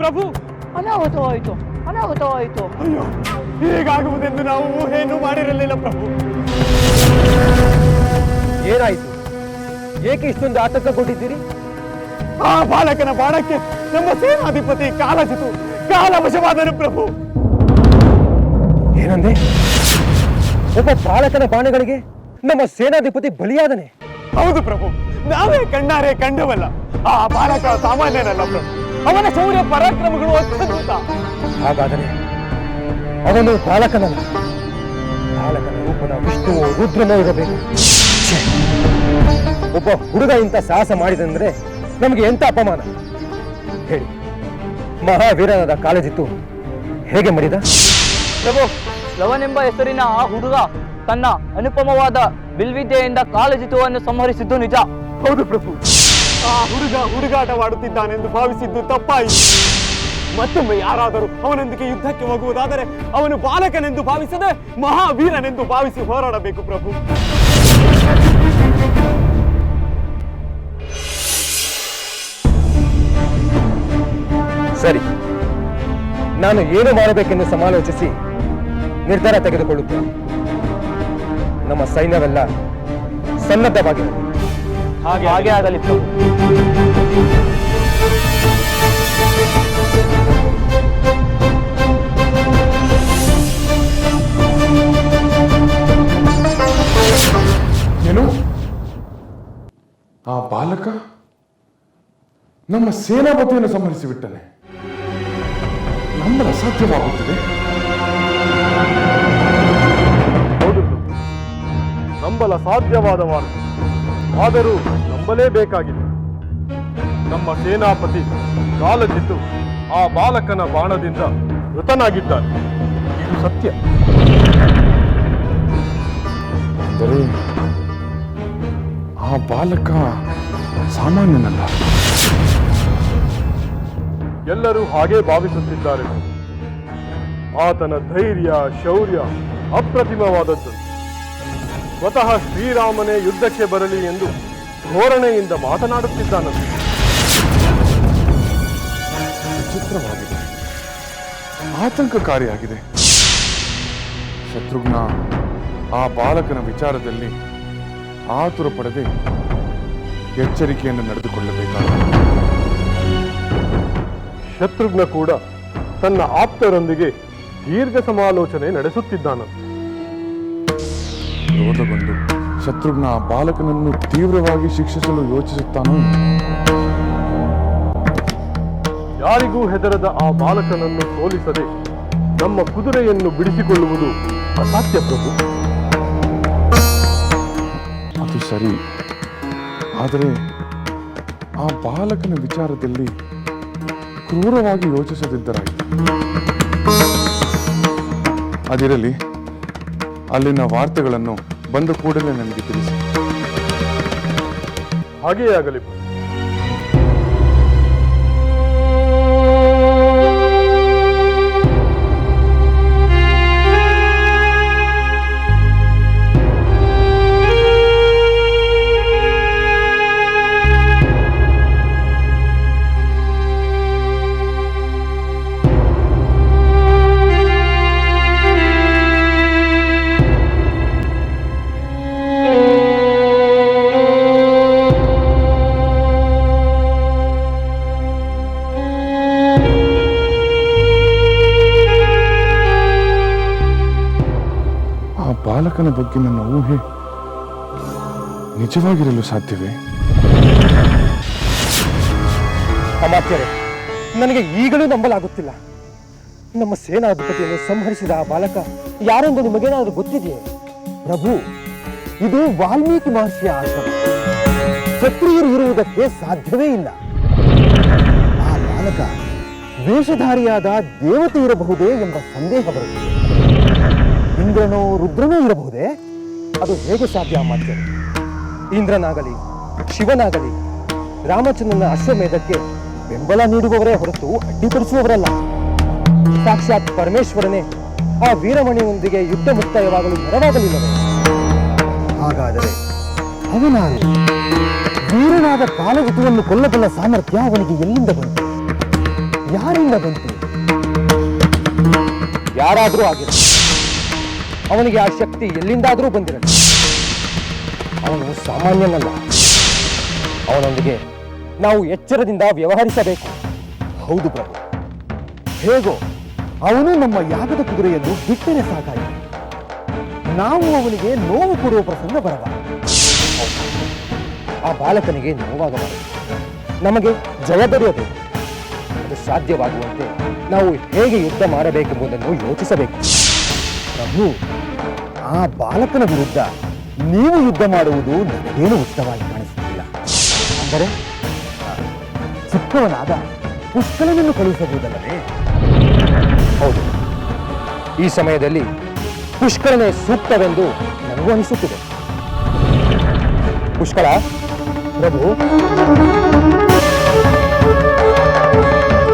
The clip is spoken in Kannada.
ಪ್ರಭು, ಅನಾಹುತವಾಯಿತು, ಅನಾಹುತವಾಯಿತು. ಅಯ್ಯೋ, ಹೀಗಾಗುವುದೆಂದು ನಾವು ಊಹೆಯನ್ನು ಮಾಡಿರಲಿಲ್ಲ ಪ್ರಭು. ಏನಾಯಿತು? ಏಕೆ ಇಷ್ಟೊಂದು ಆತಂಕಗೊಂಡಿದ್ದೀರಿ? ಆ ಬಾಲಕನ ಬಾಣಕ್ಕೆ ನಮ್ಮ ಸೇನಾಧಿಪತಿ ಕಾಲಜಿತು ಕಾಲವಶವಾದನು ಪ್ರಭು. ಏನಂದೆ? ಒಬ್ಬ ಬಾಲಕನ ಬಾಣಗಳಿಗೆ ನಮ್ಮ ಸೇನಾಧಿಪತಿ ಬಲಿಯಾದನೆ? ಹೌದು ಪ್ರಭು, ನಾವೇ ಕಣ್ಣಾರೆ ಕಂಡವಲ್ಲ. ಆ ಬಾಲಕ ಸಾಮಾನ್ಯನಲ್ಲ ಪ್ರಭು, ಅವನ ಶೌರ್ಯ ಪರಾಕ್ರಮಗಳು ಅತ್ಯದ್ಭುತ. ಹಾಗಾದರೆ ಅವನು ಬಾಲಕನಲ್ಲ, ಬಾಲಕನ ರೂಪದ ವಿಷ್ಣುವೋ ರುದ್ರನೋ ಇರಬೇಕು. ಒಬ್ಬ ಹುಡುಗ ಇಂಥ ಸಾಹಸ ಮಾಡಿದಂದ್ರೆ ನಮಗೆ ಎಂತ ಅಪಮಾನ. ಹೇಳಿ, ಮಹಾವೀರನಾದ ಕಾಲಜಿತ್ತು ಹೇಗೆ ಮಡಿದ? ಪ್ರಭು, ಲವನೆಂಬ ಹೆಸರಿನ ಆ ಹುಡುಗ ತನ್ನ ಅನುಪಮವಾದ ಬಿಲ್ವಿದ್ಯೆಯಿಂದ ಕಾಲಜಿತುವನ್ನು ಸಂಹರಿಸಿದ್ದು ನಿಜ. ಹೌದು ಪ್ರಭು, ಆ ಹುಡುಗ ಹುಡುಗಾಟವಾಡುತ್ತಿದ್ದಾನೆಂದು ಭಾವಿಸಿದ್ದು ತಪ್ಪಾಯಿತು. ಮತ್ತೊಮ್ಮೆ ಯಾರಾದರೂ ಅವನೊಂದಿಗೆ ಯುದ್ಧಕ್ಕೆ ಹೋಗುವುದಾದರೆ ಅವನು ಬಾಲಕನೆಂದು ಭಾವಿಸದೆ ಮಹಾವೀರನೆಂದು ಭಾವಿಸಿ ಹೋರಾಡಬೇಕು ಪ್ರಭು. ಸರಿ, ನಾನು ಏನು ಮಾಡಬೇಕೆಂದು ಸಮಾಲೋಚಿಸಿ ನಿರ್ಧಾರ ತೆಗೆದುಕೊಳ್ಳುತ್ತೇನೆ. ನಮ್ಮ ಸೈನ್ಯವೆಲ್ಲ ಸನ್ನದ್ಧವಾಗಿದೆ. ಹಾಗೆ ಆಗಲಿ ಪ್ರಭು. ಏನು? ಆ ಬಾಲಕ ನಮ್ಮ ಸೇನಾಪತಿಯನ್ನು ಸಂಹರಿಸಿಬಿಟ್ಟನೆ. ನಂಬಲು ಅಸಾಧ್ಯವಾಗುತ್ತಿದೆ. ಹೌದು, ನಂಬಲ ಸಾಧ್ಯವಾದ ವಾರ್ತೆ, ಆದರೂ ನಂಬಲೇಬೇಕಾಗಿದೆ. ನಮ್ಮ ಸೇನಾಪತಿ ಕಾಲಜಿತ್ತು ಆ ಬಾಲಕನ ಬಾಣದಿಂದ ಮೃತನಾಗಿದ್ದಾನೆ. ಇದು ಸತ್ಯ. ಅಂದರೆ ಆ ಬಾಲಕ ಸಾಮಾನ್ಯನಲ್ಲ. ಎಲ್ಲರೂ ಹಾಗೇ ಭಾವಿಸುತ್ತಿದ್ದಾರೆ. ಆತನ ಧೈರ್ಯ ಶೌರ್ಯ ಅಪ್ರತಿಮವಾದದ್ದು. ಸ್ವತಃ ಶ್ರೀರಾಮನೇ ಯುದ್ಧಕ್ಕೆ ಬರಲಿ ಎಂದು ಧೋರಣೆಯಿಂದ ಮಾತನಾಡುತ್ತಿದ್ದಾನಂತೆ. ವಿಚಿತ್ರವಾಗಿದೆ, ಆತಂಕಕಾರಿಯಾಗಿದೆ. ಶತ್ರುಘ್ನ ಆ ಬಾಲಕನ ವಿಚಾರದಲ್ಲಿ ಆತುರ ಪಡದೆ ಎಚ್ಚರಿಕೆಯನ್ನು ನಡೆದುಕೊಳ್ಳಬೇಕಾಗಿದೆ. ಶತ್ರುಘ್ನ ಕೂಡ ತನ್ನ ಆಪ್ತರೊಂದಿಗೆ ದೀರ್ಘ ಸಮಾಲೋಚನೆ ನಡೆಸುತ್ತಿದ್ದಾನಂತೆ. ಕ್ರೋಧಗೊಂಡು ಶತ್ರುಘ್ನ ಆ ಬಾಲಕನನ್ನು ತೀವ್ರವಾಗಿ ಶಿಕ್ಷಿಸಲು ಯೋಚಿಸುತ್ತಾನೋ? ಯಾರಿಗೂ ಹೆದರದ ಆ ಬಾಲಕನನ್ನು ಸೋಲಿಸದೆ ನಮ್ಮ ಕುದುರೆಯನ್ನು ಬಿಡಿಸಿಕೊಳ್ಳುವುದು ಅಸಾಧ್ಯ ಪ್ರಭು. ಅದು ಸರಿ, ಆದರೆ ಆ ಬಾಲಕನ ವಿಚಾರದಲ್ಲಿ ಕ್ರೂರವಾಗಿ ಯೋಚಿಸದಿದ್ದರಾಯಿತು. ಅದಿರಲಿ, ಅಲ್ಲಿನ ವಾರ್ತೆಗಳನ್ನು ಬಂದ ಕೂಡಲೇ ನನಗೆ ತಿಳಿಸಿ. ಹಾಗೆಯೇ ಆಗಲಿ. ಬಾಲಕನ ಬಗ್ಗೆ ನನ್ನ ಊಹೆ ನಿಜವಾಗಿರಲು ಸಾಧ್ಯವೇ? ಅಮಾತ್ಯರೇ, ನನಗೆ ಈಗಲೂ ನಂಬಲಾಗುತ್ತಿಲ್ಲ. ನಮ್ಮ ಸೇನಾಧಿಪತಿಯನ್ನು ಸಂಹರಿಸಿದ ಆ ಬಾಲಕ ಯಾರೆಂದು ನಿಮಗೇನಾದರೂ ಗೊತ್ತಿದೆಯೇ? ಪ್ರಭು, ಇದು ವಾಲ್ಮೀಕಿ ಮಹರ್ಷಿಯ ಆಶ್ರಮ. ಕ್ಷತ್ರಿಯರು ಇರುವುದಕ್ಕೆ ಸಾಧ್ಯವೇ ಇಲ್ಲ. ಆ ಬಾಲಕ ವೇಷಧಾರಿಯಾದ ದೇವತೆ ಇರಬಹುದೇ ಎಂಬ ಸಂದೇಹ ಬರುತ್ತದೆ. ಇಂದ್ರನೋ ರುದ್ರನೋ ಇರಬಹುದೇ? ಅದು ಹೇಗೆ ಸಾಧ್ಯ ಅಮಾತ್ಯರೇ? ಇಂದ್ರನಾಗಲಿ ಶಿವನಾಗಲಿ ರಾಮಚಂದ್ರನ ಅಶ್ವಮೇಧಕ್ಕೆ ಬೆಂಬಲ ನೀಡುವವರೇ ಹೊರತು ಅಡ್ಡಿಪಡಿಸುವವರಲ್ಲ. ಸಾಕ್ಷಾತ್ ಪರಮೇಶ್ವರನೇ ಆ ವೀರಮಣಿಯೊಂದಿಗೆ ಯುದ್ಧ ಮುಕ್ತಾಯವಾಗಲು ನೆರವಾಗಲಿಲ್ಲವೇ? ಹಾಗಾದರೆ ಅವನಾರು ವೀರನಾದ ಕಾಲಜಿತುವನ್ನು ಕೊಲ್ಲಬಲ್ಲ ಸಾಮರ್ಥ್ಯ ಅವನಿಗೆ ಎಲ್ಲಿಂದ ಬಂತು? ಯಾರಿಂದ ಬಂತು? ಯಾರಾದರೂ ಆಗಿರಲಿ, ಅವನಿಗೆ ಆ ಶಕ್ತಿ ಎಲ್ಲಿಂದಾದರೂ ಬಂದಿರಲಿ. ಅವನು ಸಾಮಾನ್ಯನಲ್ಲ. ಅವನೊಂದಿಗೆ ನಾವು ಎಚ್ಚರದಿಂದ ವ್ಯವಹರಿಸಬೇಕು. ಹೌದು ಪ್ರಭು, ಹೇಗೋ ಅವನು ನಮ್ಮ ಯಾಗದ ಕುದುರೆಯನ್ನು ಬಿಟ್ಟರೆ ಸಾಕಾಯಿತು. ನಾವು ಅವನಿಗೆ ನೋವು ಕೊಡುವ ಪ್ರಸಂಗ ಬರಬಾರದು. ಆ ಬಾಲಕನಿಗೆ ನೋವಾಗಬಾರದು. ನಮಗೆ ಜಯ ದೊರೆಯಬೇಕು. ಅದು ಸಾಧ್ಯವಾಗುವಂತೆ ನಾವು ಹೇಗೆ ಯುದ್ಧ ಮಾಡಬೇಕೆಂಬುದನ್ನು ಯೋಚಿಸಬೇಕು. ಪ್ರಭು, ಆ ಬಾಲಕನ ವಿರುದ್ಧ ನೀವು ಯುದ್ಧ ಮಾಡುವುದು ನನಗೇನು ಉಚಿತವಾಗಿ ಕಾಣಿಸುತ್ತಿಲ್ಲ. ಅಂದರೆ ಚಿಕ್ಕವನಾದ ಪುಷ್ಕಲನನ್ನು ಕಳುಹಿಸಬಹುದಲ್ಲವೇ? ಹೌದು, ಈ ಸಮಯದಲ್ಲಿ ಪುಷ್ಕರನೇ ಸೂಕ್ತವೆಂದು ನನಗೂ ಅನಿಸುತ್ತಿದೆ. ಪುಷ್ಕರ ಪ್ರಭು,